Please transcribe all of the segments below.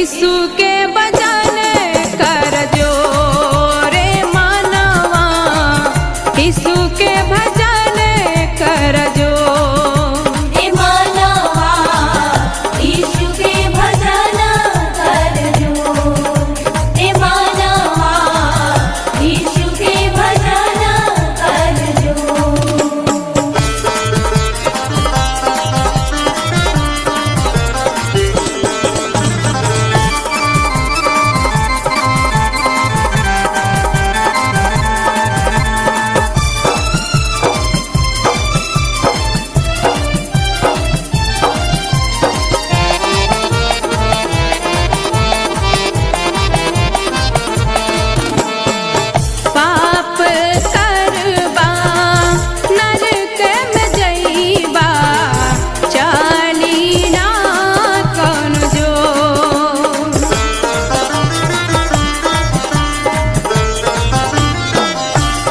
यीशु के भजन कर जो रे मानवा, यीशु के भजन कर जो रे मानवा, यीशु के भजन कर जो। रे मानवा, यीशु के भजन कर जो। पाप करबा नरक में जइबा, चली ना कौन जो।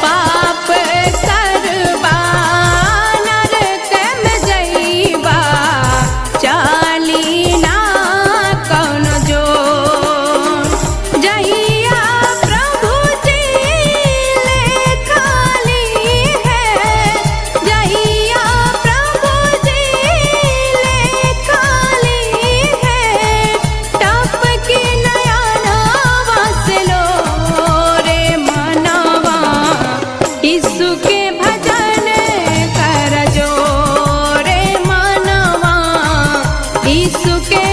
पाप करबा नरक में जइबा, चली ना कौन जो। जहिया प्रभु जी लेखाली है, जहिया प्रभु जी लेखाली है, टप की नयनवा से लो रे मनवा, यीशु के भजन कर जो रे मनवा, यीशु के